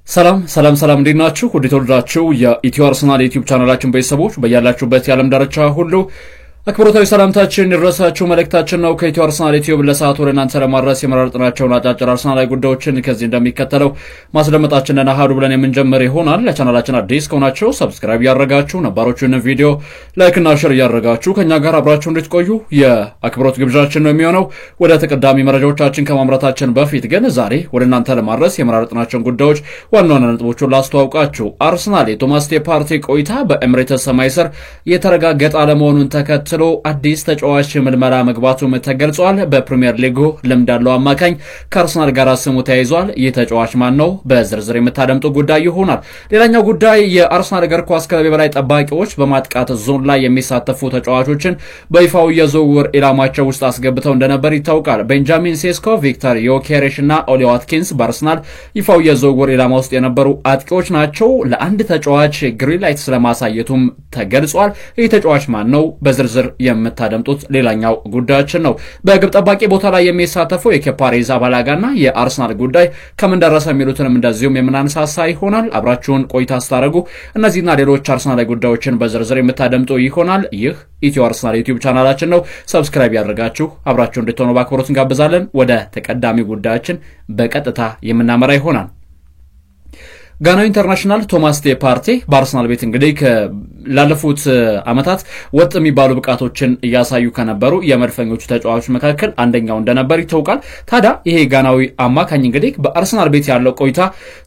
ሰላም እንዴናችሁ ወደ ተወዳችሁ የኢትዮ አርሰናል ዩቲዩብ ቻናላችን ቤተሰቦች በያላችሁበት የዓለም ዳርቻ ሁሉ አክብሮታዊ ሰላምታችን ይድረሳችሁ መልእክታችን ነው ከኢትዮ አርሰናል ዩቲዩብ ለሰዓቱ ለእናንተ ለማድረስ የመረጥናቸውን አጫጭር አርሰናላዊ ጉዳዮችን ከዚህ እንደሚከተለው ማስደመጣችንን አሃዱ ብለን የምንጀምር ይሆናል። ለቻናላችን አዲስ ከሆናችሁ ሰብስክራይብ ያደረጋችሁ ነባሮቹን ቪዲዮ ላይክ እና ሼር ያደረጋችሁ ከኛ ጋር አብራችሁ እንድትቆዩ የአክብሮት ግብዣችን ነው የሚሆነው። ወደ ተቀዳሚ መረጃዎቻችን ከማምራታችን በፊት ግን ዛሬ ወደ እናንተ ለማድረስ የመረጥናቸውን ጉዳዮች ዋና ዋና ነጥቦችን ላስተዋውቃችሁ። አርሰናል የቶማስ ፓርቲ ቆይታ በኤምሬትስ ሰማይ ስር የተረጋገጠ አለመሆኑን ተከትሎ አዲስ ተጫዋች ምልመላ መግባቱም ተገልጿል። በፕሪሚየር ሊጉ ልምድ ያለው አማካኝ ከአርሰናል ጋር ስሙ ተያይዟል። ይህ ተጫዋች ማን ነው? በዝርዝር የምታደምጡ ጉዳይ ይሆናል። ሌላኛው ጉዳይ የአርሰናል እግር ኳስ ክለብ የበላይ ጠባቂዎች በማጥቃት ዞን ላይ የሚሳተፉ ተጫዋቾችን በይፋው የዝውውር ኢላማቸው ውስጥ አስገብተው እንደነበር ይታወቃል። ቤንጃሚን ሴስኮ፣ ቪክተር ዮኬሬሽ እና ኦሊ ዋትኪንስ በአርሰናል ይፋው የዝውውር ኢላማ ውስጥ የነበሩ አጥቂዎች ናቸው። ለአንድ ተጫዋች ግሪን ላይት ስለማሳየቱም ተገልጿል። ይህ ተጫዋች ማን ነው? በዝርዝር የምታደምጡት ሌላኛው ጉዳያችን ነው። በግብ ጠባቂ ቦታ ላይ የሚሳተፈው የኬፓ አሪዛባላጋና የአርሰናል ጉዳይ ከምን ደረሰ የሚሉትንም እንደዚሁም የምናነሳሳ ይሆናል። አብራችሁን ቆይታ ስታደርጉ እነዚህና ሌሎች አርሰናላዊ ጉዳዮችን በዝርዝር የምታደምጡ ይሆናል። ይህ ኢትዮ አርሰናል ዩቲዩብ ቻናላችን ነው። ሰብስክራይብ ያደርጋችሁ አብራችሁ እንድትሆኑ በአክብሮት እንጋብዛለን። ወደ ተቀዳሚ ጉዳያችን በቀጥታ የምናመራ ይሆናል። ጋናዊ ኢንተርናሽናል ቶማስ ፓርቲ በአርሰናል ቤት እንግዲህ ላለፉት አመታት ወጥ የሚባሉ ብቃቶችን እያሳዩ ከነበሩ የመድፈኞቹ ተጫዋቾች መካከል አንደኛው እንደነበር ይታወቃል። ታዲያ ይሄ ጋናዊ አማካኝ እንግዲህ በአርሰናል ቤት ያለው ቆይታ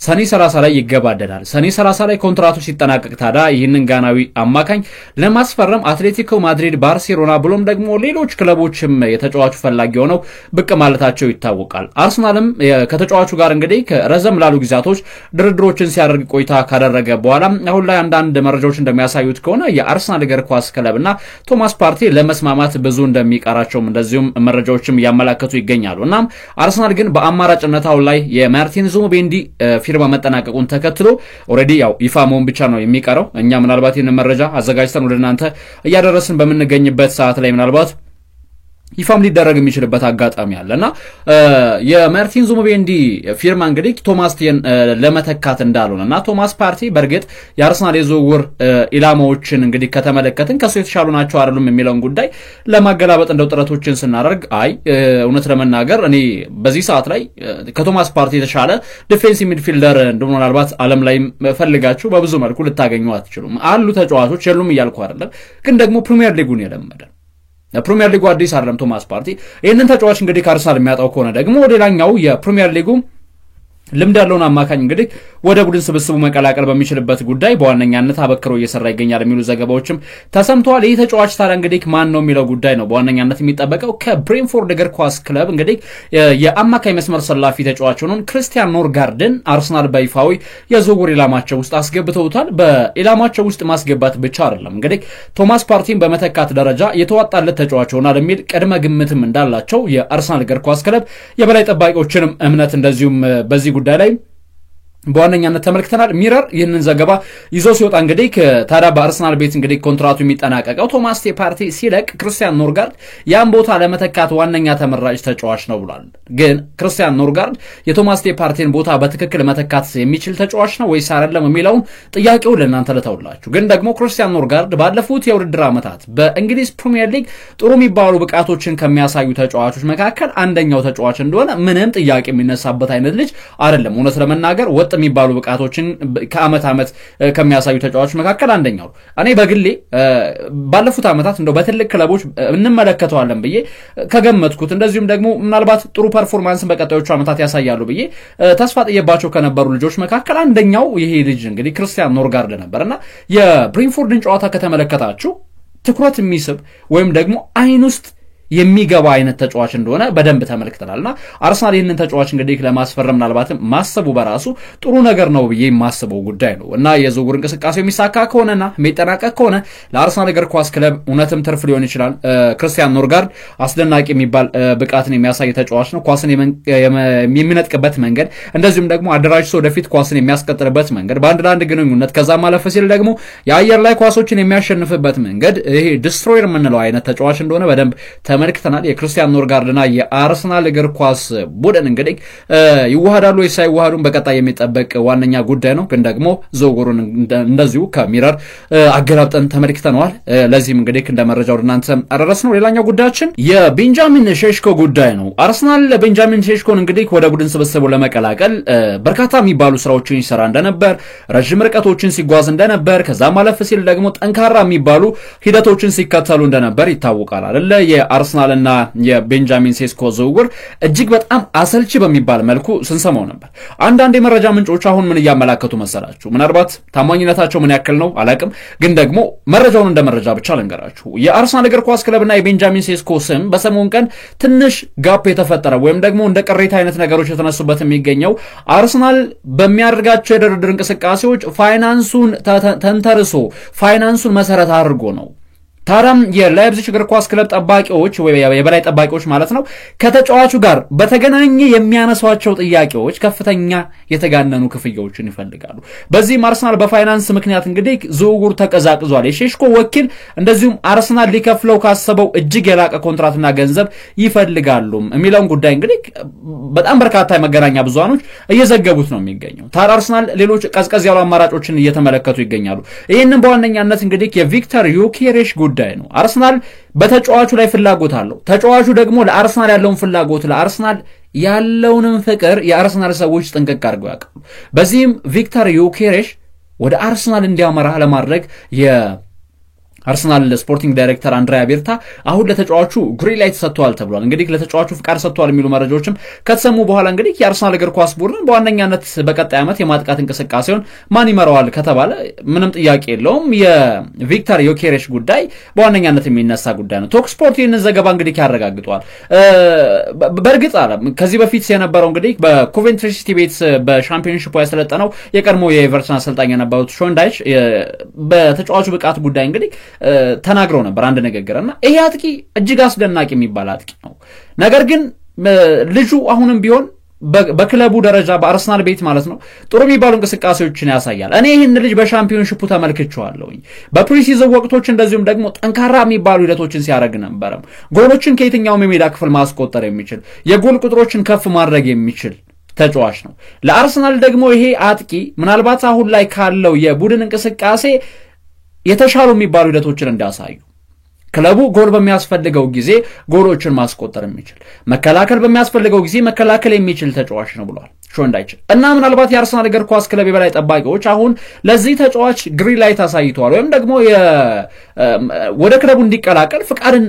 ሰኔ 30 ላይ ይገባደዳል። ሰኔ 30 ላይ ኮንትራቱ ሲጠናቀቅ ታዲያ ይህንን ጋናዊ አማካኝ ለማስፈረም አትሌቲኮ ማድሪድ፣ ባርሴሎና ብሎም ደግሞ ሌሎች ክለቦችም የተጫዋቹ ፈላጊ ሆነው ብቅ ማለታቸው ይታወቃል። አርሰናልም ከተጫዋቹ ጋር እንግዲህ ረዘም ላሉ ጊዜያቶች ድርድሮች ሲያደርግ ቆይታ ካደረገ በኋላ አሁን ላይ አንዳንድ መረጃዎች እንደሚያሳዩት ከሆነ የአርሰናል እግር ኳስ ክለብና ቶማስ ፓርቲ ለመስማማት ብዙ እንደሚቀራቸውም እንደዚሁም መረጃዎችም እያመላከቱ ይገኛሉ። እናም አርሰናል ግን በአማራጭነት አሁን ላይ የማርቲን ዙቢሜንዲ ፊርማ መጠናቀቁን ተከትሎ ኦሬዲ ያው ይፋ መሆን ብቻ ነው የሚቀረው። እኛ ምናልባት ይህንን መረጃ አዘጋጅተን ወደ እናንተ እያደረስን በምንገኝበት ሰዓት ላይ ምናልባት ይፋም ሊደረግ የሚችልበት አጋጣሚ አለና የማርቲን ዙቢሜንዲ ፊርማ እንግዲህ ቶማስን ለመተካት እንዳልሆነና ቶማስ ፓርቲ በርግጥ የአርሰናል የዝውውር ኢላማዎችን እንግዲህ ከተመለከትን ከሱ የተሻሉ ናቸው አይደሉም የሚለውን ጉዳይ ለማገላበጥ እንደው ጥረቶችን ስናደርግ እውነት ለመናገር እኔ በዚህ ሰዓት ላይ ከቶማስ ፓርቲ የተሻለ ዲፌንሲቭ ሚድፊልደር እንደሆነ ምናልባት ዓለም ላይ ፈልጋችሁ በብዙ መልኩ ልታገኙ አትችሉም። አሉ ተጫዋቾች የሉም እያልኩ አይደለም፣ ግን ደግሞ ፕሪሚየር ሊጉን የለመደ ፕሪሚየር ሊጉ አዲስ አይደለም ቶማስ ፓርቲ። ይህንን ተጫዋች እንግዲህ ከአርሰናል የሚያጣው ከሆነ ደግሞ ሌላኛው የፕሪሚየር ሊጉ ልምድ ያለውን አማካኝ እንግዲህ ወደ ቡድን ስብስቡ መቀላቀል በሚችልበት ጉዳይ በዋነኛነት አበክሮ እየሰራ ይገኛል የሚሉ ዘገባዎችም ተሰምተዋል። ይህ ተጫዋች ታዲያ እንግዲህ ማን ነው የሚለው ጉዳይ ነው በዋነኛነት የሚጠበቀው። ከብሬንፎርድ እግር ኳስ ክለብ እንግዲህ የአማካኝ መስመር ሰላፊ ተጫዋች ሆኖን ክርስቲያን ኖርጋርድን አርሰናል በይፋዊ የዝውውር ኢላማቸው ውስጥ አስገብተውታል። በኢላማቸው ውስጥ ማስገባት ብቻ አይደለም እንግዲህ ቶማስ ፓርቲን በመተካት ደረጃ የተዋጣለት ተጫዋች ሆናል የሚል ቅድመ ግምትም እንዳላቸው የአርሰናል እግር ኳስ ክለብ የበላይ ጠባቂዎችንም እምነት እንደዚሁም በዚህ ጉዳይ ላይ በዋነኛነት ተመልክተናል። ሚረር ይህንን ዘገባ ይዞ ሲወጣ እንግዲህ ታዲያ በአርሰናል ቤት እንግዲህ ኮንትራቱ የሚጠናቀቀው ቶማስ ፓርቲ ሲለቅ ክርስቲያን ኖርጋርድ ያን ቦታ ለመተካት ዋነኛ ተመራጭ ተጫዋች ነው ብሏል። ግን ክርስቲያን ኖርጋርድ የቶማስ ፓርቲን ቦታ በትክክል መተካት የሚችል ተጫዋች ነው ወይስ አይደለም የሚለውን ጥያቄው ለእናንተ ልተውላችሁ። ግን ደግሞ ክርስቲያን ኖርጋርድ ባለፉት የውድድር ዓመታት በእንግሊዝ ፕሪሚየር ሊግ ጥሩ የሚባሉ ብቃቶችን ከሚያሳዩ ተጫዋቾች መካከል አንደኛው ተጫዋች እንደሆነ ምንም ጥያቄ የሚነሳበት አይነት ልጅ አይደለም። እውነት ለመናገር የሚባሉ ብቃቶችን ከአመት አመት ከሚያሳዩ ተጫዋቾች መካከል አንደኛው ነው። እኔ በግሌ ባለፉት አመታት እንደው በትልቅ ክለቦች እንመለከተዋለን ብዬ ከገመትኩት እንደዚሁም ደግሞ ምናልባት ጥሩ ፐርፎርማንስን በቀጣዮቹ አመታት ያሳያሉ ብዬ ተስፋ ጥየባቸው ከነበሩ ልጆች መካከል አንደኛው ይሄ ልጅ እንግዲህ ክርስቲያን ኖርጋርድ ነበርና የብሬንፎርድን ጨዋታ ከተመለከታችሁ ትኩረት የሚስብ ወይም ደግሞ አይን ውስጥ የሚገባ አይነት ተጫዋች እንደሆነ በደንብ ተመልክተናልና አርሰናል ይህንን ተጫዋች እንግዲህ ለማስፈረም ምናልባትም ማሰቡ በራሱ ጥሩ ነገር ነው ብዬ የማስበው ጉዳይ ነው እና የዝውውር እንቅስቃሴው የሚሳካ ከሆነና የሚጠናቀቅ ከሆነ ለአርሰናል እግር ኳስ ክለብ እውነትም ትርፍ ሊሆን ይችላል። ክርስቲያን ኖርጋርድ አስደናቂ የሚባል ብቃትን የሚያሳይ ተጫዋች ነው። ኳስን የሚነጥቅበት መንገድ እንደዚሁም ደግሞ አደራጅቶ ወደፊት ኳስን የሚያስቀጥልበት መንገድ በአንድ ለአንድ ግንኙነት ከዛ ማለፍ ሲል ደግሞ የአየር ላይ ኳሶችን የሚያሸንፍበት መንገድ ይሄ ዲስትሮየር የምንለው አይነት ተጫዋች እንደሆነ በደንብ ተመልክተናል። የክርስቲያን ኖርጋርድና የአርሰናል እግር ኳስ ቡድን እንግዲህ ይዋሃዳሉ ወይስ አይዋሃዱም በቀጣይ የሚጠበቅ ዋነኛ ጉዳይ ነው። ግን ደግሞ ዝውውሩን እንደዚሁ ከሚረር አገላብጠን ተመልክተናል። ለዚህም እንግዲህ እንደ መረጃው እናንተ አደረስነው። ሌላኛው ጉዳያችን የቤንጃሚን ሼሽኮ ጉዳይ ነው። አርሰናል ቤንጃሚን ሼሽኮን እንግዲህ ወደ ቡድን ስብስቡ ለመቀላቀል በርካታ የሚባሉ ስራዎችን ይሰራ እንደነበር፣ ረጅም ርቀቶችን ሲጓዝ እንደነበር፣ ከዛ ማለፍ ሲል ደግሞ ጠንካራ የሚባሉ ሂደቶችን ሲከተሉ እንደነበር ይታወቃል አይደለ? የአርሰናልና የቤንጃሚን ሼሽኮ ዝውውር እጅግ በጣም አሰልቺ በሚባል መልኩ ስንሰማው ነበር። አንዳንድ የመረጃ ምንጮች አሁን ምን እያመላከቱ መሰላችሁ? ምናልባት ታማኝነታቸው ምን ያክል ነው አላቅም፣ ግን ደግሞ መረጃውን እንደ መረጃ ብቻ ልንገራችሁ። የአርሰናል እግር ኳስ ክለብና የቤንጃሚን ሼሽኮ ስም በሰሞኑ ቀን ትንሽ ጋፕ የተፈጠረ ወይም ደግሞ እንደ ቅሬታ አይነት ነገሮች የተነሱበት የሚገኘው አርሰናል በሚያደርጋቸው የድርድር እንቅስቃሴዎች ፋይናንሱን ተንተርሶ ፋይናንሱን መሰረት አድርጎ ነው። ታዲያም የላይፕዚግ እግር ኳስ ክለብ ጠባቂዎች ወይ የበላይ ጠባቂዎች ማለት ነው ከተጫዋቹ ጋር በተገናኘ የሚያነሷቸው ጥያቄዎች ከፍተኛ የተጋነኑ ክፍያዎችን ይፈልጋሉ። በዚህም አርሰናል በፋይናንስ ምክንያት እንግዲህ ዝውውሩ ተቀዛቅዟል። የሼሽኮ ወኪል እንደዚሁም አርሰናል ሊከፍለው ካሰበው እጅግ የላቀ ኮንትራትና ገንዘብ ይፈልጋሉ የሚለውን ጉዳይ እንግዲህ በጣም በርካታ የመገናኛ ብዙሃኖች እየዘገቡት ነው የሚገኘው። ታዲያ አርሰናል ሌሎች ቀዝቀዝ ያሉ አማራጮችን እየተመለከቱ ይገኛሉ። ይህንን በዋነኛነት እንግዲህ የቪክተር ዮኬሬሽ ጉዳይ ነው። አርሰናል በተጫዋቹ ላይ ፍላጎት አለው። ተጫዋቹ ደግሞ ለአርሰናል ያለውን ፍላጎት ለአርሰናል ያለውንም ፍቅር የአርሰናል ሰዎች ጥንቅቅ አድርገው ያውቃሉ። በዚህም ቪክተር ዮኬሬሽ ወደ አርሰናል እንዲያመራ ለማድረግ አርሰናል ስፖርቲንግ ዳይሬክተር አንድሪያ ቤርታ አሁን ለተጫዋቹ ግሪን ላይት ሰጥቷል ተብሏል። እንግዲህ ለተጫዋቹ ፍቃድ ሰጥቷል የሚሉ መረጃዎችም ከተሰሙ በኋላ እንግዲህ የአርሰናል እግር ኳስ ቡድን በዋነኛነት በቀጣይ ዓመት የማጥቃት እንቅስቃሴውን ማን ይመራዋል ከተባለ ምንም ጥያቄ የለውም የቪክተር ዮኬሬሽ ጉዳይ በዋነኛነት የሚነሳ ጉዳይ ነው። ቶክ ስፖርት ይህንን ዘገባ እንግዲህ ያረጋግጧል። በእርግጥ አለ ከዚህ በፊት የነበረው እንግዲህ በኮቬንትሪ ሲቲ ቤት በሻምፒዮንሺፑ ያሰለጠነው የቀድሞ የኤቨርተን አሰልጣኝ የነበሩት ሾንዳይች በተጫዋቹ ብቃት ጉዳይ እንግዲህ ተናግረው ነበር አንድ ንግግርና ይሄ አጥቂ እጅግ አስደናቂ የሚባል አጥቂ ነው። ነገር ግን ልጁ አሁንም ቢሆን በክለቡ ደረጃ በአርሰናል ቤት ማለት ነው ጥሩ የሚባሉ እንቅስቃሴዎችን ያሳያል። እኔ ይህን ልጅ በሻምፒዮንሺፑ ተመልክቼዋለሁኝ። በፕሪሲዝን ወቅቶች እንደዚሁም ደግሞ ጠንካራ የሚባሉ ሂደቶችን ሲያደርግ ነበርም። ጎሎችን ከየትኛውም የሜዳ ክፍል ማስቆጠር የሚችል የጎል ቁጥሮችን ከፍ ማድረግ የሚችል ተጫዋች ነው። ለአርሰናል ደግሞ ይሄ አጥቂ ምናልባት አሁን ላይ ካለው የቡድን እንቅስቃሴ የተሻሉ የሚባሉ ሂደቶችን እንዳሳዩ ክለቡ ጎል በሚያስፈልገው ጊዜ ጎሎችን ማስቆጠር የሚችል መከላከል በሚያስፈልገው ጊዜ መከላከል የሚችል ተጫዋች ነው ብሏል ሾንዳይች። እና ምናልባት የአርሰናል እግር ኳስ ክለብ የበላይ ጠባቂዎች አሁን ለዚህ ተጫዋች ግሪን ላይት አሳይተዋል ወይም ደግሞ ወደ ክለቡ እንዲቀላቀል ፍቃድን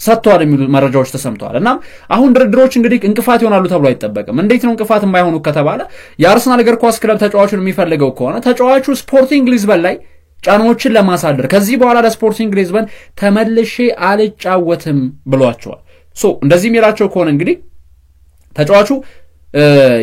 ሰጥቷል የሚሉ መረጃዎች ተሰምተዋል። እና አሁን ድርድሮች እንግዲህ እንቅፋት ይሆናሉ ተብሎ አይጠበቅም። እንዴት ነው እንቅፋት የማይሆኑ ከተባለ የአርሰናል እግር ኳስ ክለብ ተጫዋቹን የሚፈልገው ከሆነ ተጫዋቹ ስፖርቲንግ ሊዝበን ላይ ጫናዎችን ለማሳደር ከዚህ በኋላ ለስፖርቲንግ ሊዝበን ተመልሼ አልጫወትም ብሏቸዋል። እንደዚህ የሚላቸው ከሆነ እንግዲህ ተጫዋቹ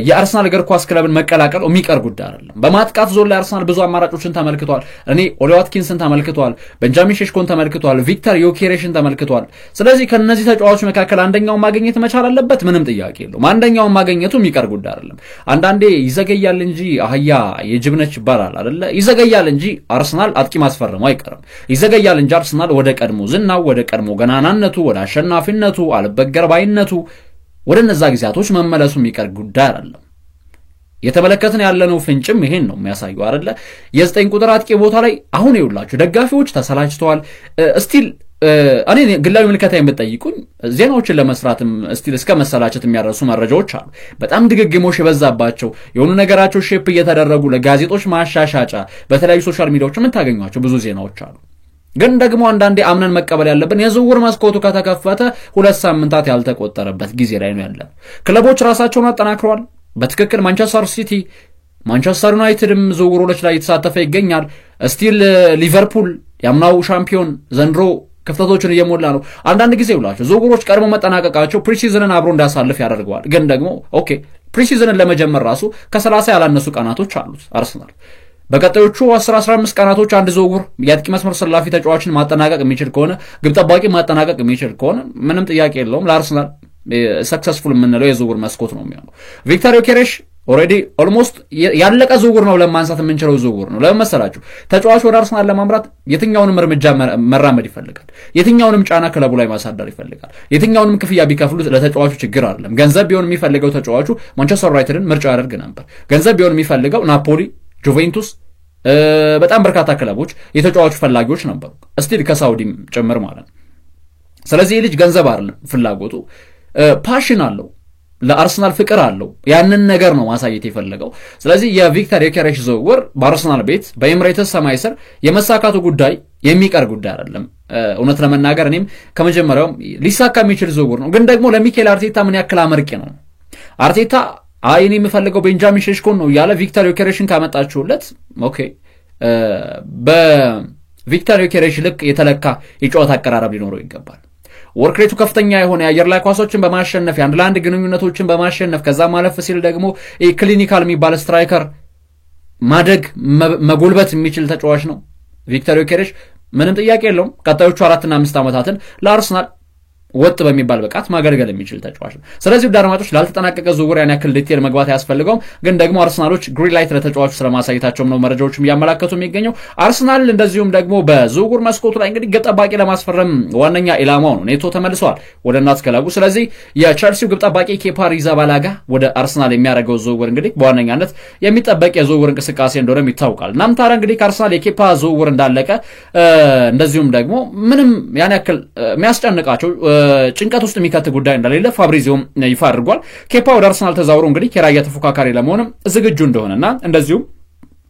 የአርሰናል እግር ኳስ ክለብን መቀላቀል የሚቀር ጉዳይ አይደለም። በማጥቃት ዞን ላይ አርሰናል ብዙ አማራጮችን ተመልክቷል። እኔ ኦሊ ዋትኪንስን ተመልክቷል፣ ቤንጃሚን ሼሽኮን ተመልክቷል፣ ቪክተር ዮኬሬሽን ተመልክቷል። ስለዚህ ከነዚህ ተጫዋቾች መካከል አንደኛውን ማግኘት መቻል አለበት፣ ምንም ጥያቄ የለውም። አንደኛውን ማግኘቱ የሚቀር ጉዳይ አይደለም። አንዳንዴ ይዘገያል እንጂ አህያ የጅብ ነች ይባላል አይደለ? ይዘገያል እንጂ አርሰናል አጥቂ ማስፈረሙ አይቀርም። ይዘገያል እንጂ አርሰናል ወደ ቀድሞ ዝናው፣ ወደ ቀድሞ ገናናነቱ፣ ወደ አሸናፊነቱ፣ አልበገር ባይነቱ ወደ እነዛ ጊዜያቶች መመለሱ የሚቀር ጉዳይ አይደለም። የተመለከትን ያለነው ፍንጭም ይሄን ነው የሚያሳየው አይደለ? የ9 ቁጥር አጥቂ ቦታ ላይ አሁን ይውላችሁ ደጋፊዎች ተሰላችተዋል። ስቲል እኔ ግላዊ ምልከታ የምትጠይቁኝ ዜናዎችን ለመስራትም ስቲል እስከ መሰላቸት የሚያደርሱ መረጃዎች አሉ። በጣም ድግግሞሽ የበዛባቸው የሆኑ ነገራቸው ሼፕ እየተደረጉ ለጋዜጦች ማሻሻጫ በተለያዩ ሶሻል ሚዲያዎች የምታገኟቸው ብዙ ዜናዎች አሉ። ግን ደግሞ አንዳንዴ አምነን መቀበል ያለብን የዝውውር መስኮቱ ከተከፈተ 2 ሳምንታት ያልተቆጠረበት ጊዜ ላይ ነው ያለው። ክለቦች ራሳቸውን አጠናክረዋል። በትክክል ማንቸስተር ሲቲ፣ ማንቸስተር ዩናይትድም ዝውውሮች ላይ የተሳተፈ ይገኛል። ስቲል ሊቨርፑል ያምናው ሻምፒዮን ዘንድሮ ክፍተቶችን እየሞላ ነው። አንዳንድ ጊዜ ይውላችሁ ዝውውሮች ቀድሞ መጠናቀቃቸው ፕሪሲዝንን አብሮ እንዳሳልፍ ያደርገዋል። ግን ደግሞ ኦኬ ፕሪሲዝንን ለመጀመር ራሱ ከ30 ያላነሱ ቀናቶች አሉት አርሰናል። በቀጣዮቹ 10-15 ቀናቶች አንድ ዝውውር የአጥቂ መስመር ሰላፊ ተጫዋችን ማጠናቀቅ የሚችል ከሆነ ግብ ጠባቂ ማጠናቀቅ የሚችል ከሆነ ምንም ጥያቄ የለውም ለአርሰናል ሰክሰስፉል የምንለው የዝውውር መስኮት ነው የሚሆነው። ቪክተር ዮኬሬሽ already almost ያለቀ ዝውውር ነው ለማንሳት የምንችለው ዝውውር ነው ለመሰላችሁ ተጫዋቹ ወደ አርሰናል ለማምራት የትኛውንም እርምጃ መራመድ ይፈልጋል የትኛውንም ጫና ክለቡ ላይ ማሳደር ይፈልጋል የትኛውንም ክፍያ ቢከፍሉት ለተጫዋቹ ችግር አይደለም ገንዘብ ቢሆን የሚፈልገው ተጫዋቹ ማንቸስተር ዩናይትድን ምርጫ ያደርግ ነበር ገንዘብ ቢሆን የሚፈልገው ናፖሊ ጁቬንቱስ በጣም በርካታ ክለቦች የተጫዋቹ ፈላጊዎች ነበሩ ስቲል ከሳውዲም ጭምር ማለት ስለዚህ ልጅ ገንዘብ አይደለም ፍላጎቱ ፓሽን አለው ለአርሰናል ፍቅር አለው ያንን ነገር ነው ማሳየት የፈለገው ስለዚህ የቪክተር ዮኬሬሽ ዝውውር በአርሰናል ቤት በኤምሬትስ ሰማይ ስር የመሳካቱ ጉዳይ የሚቀር ጉዳይ አይደለም እውነት ለመናገር እኔም ከመጀመሪያው ሊሳካ የሚችል ዝውውር ነው ግን ደግሞ ለሚኬል አርቴታ ምን ያክል አመርቂ ነው አርቴታ አይኔ የምፈልገው ቤንጃሚን ሼሽኮን ነው ያለ ቪክተር ዮኬሬሽን ካመጣችሁለት ኦኬ በቪክተር ዮኬሬሽ ልክ የተለካ የጨዋታ አቀራረብ ሊኖረው ይገባል ወርክሬቱ ከፍተኛ የሆነ የአየር ላይ ኳሶችን በማሸነፍ የአንድ ለአንድ ግንኙነቶችን በማሸነፍ ከዛ ማለፍ ሲል ደግሞ ክሊኒካል የሚባል ስትራይከር ማደግ መጎልበት የሚችል ተጫዋች ነው ቪክተር ዮኬሬሽ ምንም ጥያቄ የለውም ቀጣዮቹ 4 እና 5 ዓመታትን ለአርሰናል ወጥ በሚባል በቃት ማገልገል የሚችል ተጫዋች ነው ስለዚህ ዳርማቶች ላልተጠናቀቀ ዝውውር ያን ያክል ዲቴል መግባት ያስፈልገው ግን ደግሞ አርሰናሎች ግሪን ላይት ለተጫዋቹ ስለማሳየታቸው ነው መረጃዎችም ያመላከቱ የሚገኘው አርሰናል እንደዚሁም ደግሞ በዝውውር መስኮቱ ላይ እንግዲህ ግብ ጠባቂ ለማስፈረም ዋነኛ ኢላማው ነው ኔቶ ተመልሷል ወደ እናት ክለቡ ስለዚህ የቸልሲው ግብ ጠባቂ ኬፓ አሪዛባላጋ ወደ አርሰናል የሚያደርገው ዝውውር እንግዲህ በዋነኛነት የሚጠበቅ የዝውውር እንቅስቃሴ እንደሆነ ይታወቃል እናም ታዲያ እንግዲህ አርሰናል የኬፓ ዝውውር እንዳለቀ እንደዚሁም ደግሞ ምንም ያን ያክል የሚያስጨንቃቸው ጭንቀት ውስጥ የሚከት ጉዳይ እንደሌለ ፋብሪዚዮም ይፋ አድርጓል ኬፓ ወደ አርሰናል ተዛውሮ እንግዲህ የራያ ተፎካካሪ ለመሆን ዝግጁ እንደሆነና እንደዚሁም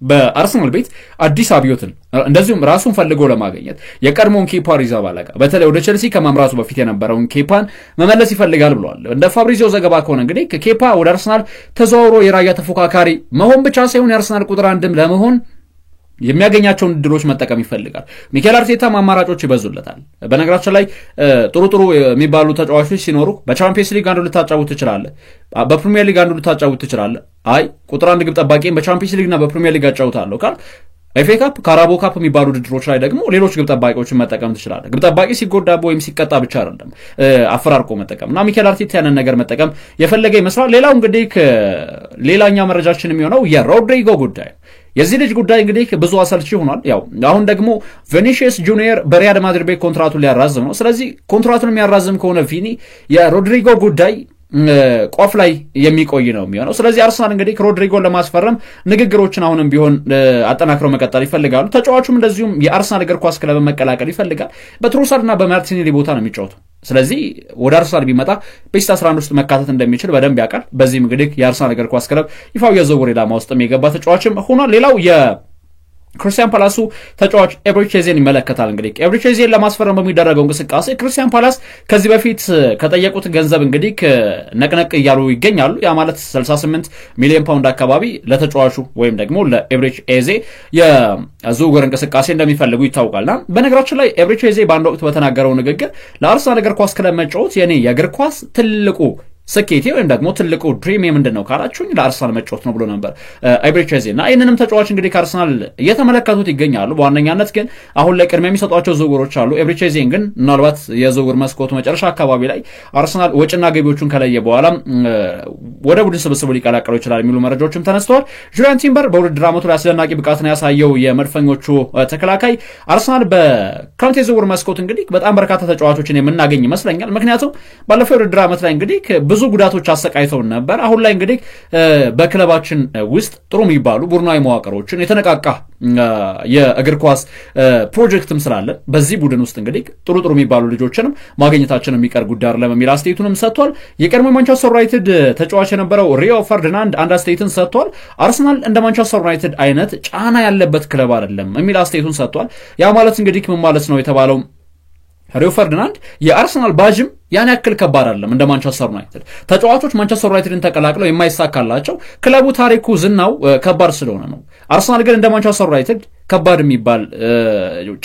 በአርሰናል ቤት አዲስ አብዮትን እንደዚሁም ራሱን ፈልጎ ለማግኘት የቀድሞውን ኬፓ አሪዛባላጋ በተለይ ወደ ቸልሲ ከማምራቱ በፊት የነበረውን ኬፓን መመለስ ይፈልጋል ብሏል እንደ ፋብሪዚዮ ዘገባ ከሆነ እንግዲህ ኬፓ ወደ አርሰናል ተዛውሮ የራያ ተፎካካሪ መሆን ብቻ ሳይሆን የአርሰናል ቁጥር አንድም ለመሆን የሚያገኛቸውን ድሎች መጠቀም ይፈልጋል ሚኬል አርቴታ አማራጮች ይበዙለታል በነገራችን ላይ ጥሩ የሚባሉ ተጫዋቾች ሲኖሩ በቻምፒየንስ ሊግ አንዱ ልታጫውት ይችላል በፕሪሚየር ሊግ አንዱ ልታጫውት ይችላል አይ ቁጥር አንድ ግብ ጠባቂን በቻምፒየንስ ሊግና በፕሪሚየር ሊግ አጫውታለሁ ካል ኤፍኤ ካፕ ካራቦ ካፕ የሚባሉ ድድሮች ላይ ደግሞ ሌሎች ግብ ጠባቂዎችን መጠቀም ትችላለህ ግብ ጠባቂ ሲጎዳ ወይም ሲቀጣ ብቻ አይደለም አፈራርቆ መጠቀምና ሚኬል አርቴታ ያንን ነገር መጠቀም የፈለገ ይመስላል ሌላው እንግዲህ ሌላኛው መረጃችን የሚሆነው የሮድሪጎ ጉዳይ የዚህ ልጅ ጉዳይ እንግዲህ ብዙ አሰልቺ ሆኗል ያው አሁን ደግሞ ቪኒሲየስ ጁኒየር በሪያል ማድሪድ ቤት ኮንትራቱን ሊያራዝም ነው ስለዚህ ኮንትራቱን የሚያራዝም ከሆነ ቪኒ የሮድሪጎ ጉዳይ ቆፍ ላይ የሚቆይ ነው የሚሆነው ስለዚህ አርሰናል እንግዲህ ሮድሪጎን ለማስፈረም ንግግሮችን አሁንም ቢሆን አጠናክረው መቀጠል ይፈልጋሉ ተጫዋቹም እንደዚሁም የአርሰናል እግር ኳስ ክለብ መቀላቀል ይፈልጋል በትሮሳርድና በማርቲኔሊ ቦታ ነው የሚጫወተው ስለዚህ ወደ አርሰናል ቢመጣ በሊስት 11 ውስጥ መካተት እንደሚችል በደንብ ያውቃል በዚህ እንግዲህ የአርሰናል እግር ኳስ ክለብ ይፋው የዝውውር ኢላማ ውስጥ የገባ ተጫዋችም ሆኗል ሌላው ክሪስቲያን ፓላሱ ተጫዋች ኤብሪቼዜን ይመለከታል እንግዲህ ኤብሪቼዜን ለማስፈረም በሚደረገው እንቅስቃሴ ክሪስቲያን ፓላስ ከዚህ በፊት ከጠየቁት ገንዘብ እንግዲህ ነቅነቅ እያሉ ይገኛሉ ያ ማለት 68 ሚሊዮን ፓውንድ አካባቢ ለተጫዋቹ ወይም ደግሞ ለኤብሪቼዜ የዝውውር እንቅስቃሴ እንደሚፈልጉ ይታወቃልና በነገራችን ላይ ኤብሪቼዜ በአንድ ወቅት በተናገረው ንግግር ለአርሰናል እግር ኳስ ክለብ መጫወት የኔ የእግር ኳስ ትልቁ ስኬቴ ወይም ደግሞ ትልቁ ድሪም ምንድነው ካላችሁኝ ለአርሰናል መጫወት ነው ብሎ ነበር ኤብሪቼዜና አይንንም ተጫዋች እንግዲህ ከአርሰናል እየተመለከቱት ይገኛሉ በዋነኛነት ግን አሁን ላይ ቅድሚያ የሚሰጧቸው ዝውውሮች አሉ ኤብሪቼዜን ግን ምናልባት የዝውውር መስኮቱ መጨረሻ አካባቢ ላይ አርሰናል ወጭና ገቢዎቹን ከለየ በኋላ ወደ ቡድን ስብስቡ ሊቀላቀሉ ይችላል የሚሉ መረጃዎችም ተነስተዋል ጁሊያን ቲምበር በውድድር ዓመቱ ላይ አስደናቂ ብቃትን ያሳየው የመድፈኞቹ ተከላካይ አርሰናል በክረምት የዝውውር መስኮት እንግዲህ በጣም በርካታ ተጫዋቾችን የምናገኝ ይመስለኛል ምክንያቱም ባለፈው የውድድር ዓመት ላይ እንግዲህ ብዙ ጉዳቶች አሰቃይተውን ነበር አሁን ላይ እንግዲህ በክለባችን ውስጥ ጥሩ የሚባሉ ቡድናዊ መዋቅሮችን የተነቃቃ የእግር ኳስ ፕሮጀክትም ስላለ በዚህ ቡድን ውስጥ እንግዲህ ጥሩ የሚባሉ ልጆችንም ማግኘታችን የሚቀር ጉዳይ አይደለም የሚል አስተያየቱንም ሰጥቷል የቀድሞ ማንቸስተር ዩናይትድ ተጫዋች የነበረው ሪዮ ፈርዲናንድ አንድ አስተያየትን ሰጥቷል አርሰናል እንደ ማንቸስተር ዩናይትድ አይነት ጫና ያለበት ክለብ አይደለም የሚል አስተያየቱን ሰጥቷል ያ ማለት እንግዲህ ምን ማለት ነው የተባለው ሪዮ ፈርዲናንድ የአርሰናል ባጅም ያን ያክል ከባድ አይደለም እንደ ማንቸስተር ዩናይትድ ተጫዋቾች ማንቸስተር ዩናይትድን ተቀላቅለው የማይሳካላቸው ክለቡ ታሪኩ ዝናው ከባድ ስለሆነ ነው አርሰናል ግን እንደ ማንቸስተር ዩናይትድ ከባድ የሚባል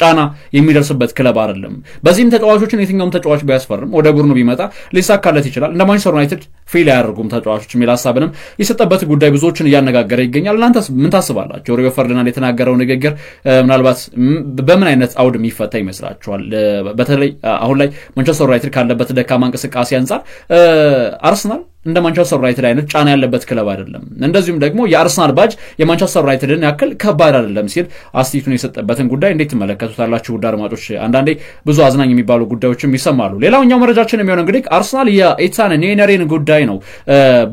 ጫና የሚደርስበት ክለብ አይደለም በዚህም ተጫዋቾችን የትኛውም ተጫዋች ቢያስፈርም ወደ ቡድኑ ቢመጣ ሊሳካለት ይችላል እንደ ማንቸስተር ዩናይትድ ፌል ያደርጉም ተጫዋቾች የሚል ሐሳብንም የሰጠበት ጉዳይ ብዙዎችን እያነጋገረ ይገኛል እናንተስ ምን ታስባላችሁ ሪዮ ፈርዲናንድ የተናገረው ንግግር ምናልባት በምን አይነት አውድ የሚፈታ ይመስላችኋል በተለይ አሁን ላይ ማንቸስተር ዩናይትድ ካለበት ደካማ እንቅስቃሴ አንፃር አርሰናል እንደ ማንቸስተር ዩናይትድ አይነት ጫና ያለበት ክለብ አይደለም እንደዚሁም ደግሞ የአርሰናል ባጅ የማንቸስተር ዩናይትድን ያክል ከባድ አይደለም ሲል አስቲቱን የሰጠበትን ጉዳይ እንዴት ተመለከቱታላችሁ ውድ አድማጮች አንዳንዴ ብዙ አዝናኝ የሚባሉ ጉዳዮችም ይሰማሉ ሌላውኛው መረጃችን የሚሆነው እንግዲህ አርሰናል የኢታን ኒውነሪን ጉዳይ ነው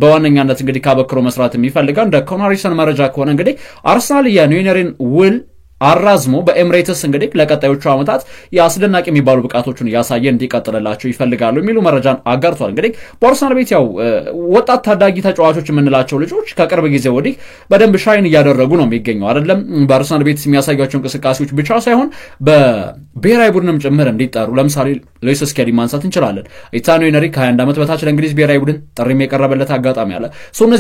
በዋነኛነት እንግዲህ ካበክሮ መስራት የሚፈልጋው እንደ ኮናሪሰን መረጃ ከሆነ እንግዲህ አርሰናል የኒውነሪን ውል አራዝሞ በኤምሬትስ እንግዲህ ለቀጣዮቹ አመታት ያስደናቂ የሚባሉ ብቃቶችን ያሳየ እንዲቀጥልላቸው ይፈልጋሉ የሚሉ መረጃን አጋርቷል እንግዲህ በአርሰናል ቤት ያው ወጣት ታዳጊ ተጫዋቾች የምንላቸው ልጆች ከቅርብ ጊዜ ወዲህ በደንብ ሻይን እያደረጉ ነው የሚገኘው አይደለም በአርሰናል ቤት የሚያሳያቸው እንቅስቃሴዎች ብቻ ሳይሆን በብሔራዊ ቡድንም ጭምር እንዲጠሩ ለምሳሌ ሉዊስ ስኬሊ ማንሳት እንችላለን ኢታን ኒውነሪ ከ21 ዓመት በታች ለእንግሊዝ ብሔራዊ ቡድን ጥሪም የቀረበለት አጋጣሚ አለ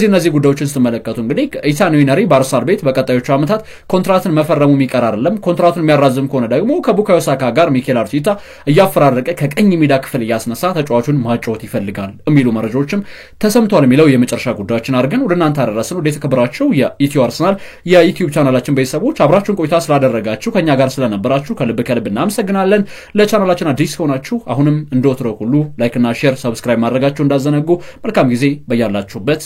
እነዚህ ጉዳዮችን ስትመለከቱ እንግዲህ ኢታን ኒውነሪ በአርሰናል ቤት በቀጣዮቹ አመታት ኮንትራትን መፈረሙ የሚቀር አይደለም ኮንትራቱን የሚያራዝም ከሆነ ደግሞ ከቡካዮ ሳካ ጋር ሚኬል አርቴታ እያፈራረቀ ከቀኝ ሜዳ ክፍል እያስነሳ ተጫዋቹን ማጫወት ይፈልጋል የሚሉ መረጃዎችም ተሰምቷል የሚለው የመጨረሻ ጉዳዮችን አድርገን ወደ እናንተ አደረስን ወደ ተከብራችሁ የኢትዮ አርሰናል የዩቲዩብ ቻናላችን ቤተሰቦች አብራችሁን ቆይታ ስላደረጋችሁ ከኛ ጋር ስለነበራችሁ ከልብ እናመሰግናለን ለቻናላችን አዲስ ሆናችሁ አሁንም እንደወትሮው ሁሉ ላይክ እና ሼር ሰብስክራይብ ማድረጋችሁ እንዳዘነጉ መልካም ጊዜ በያላችሁበት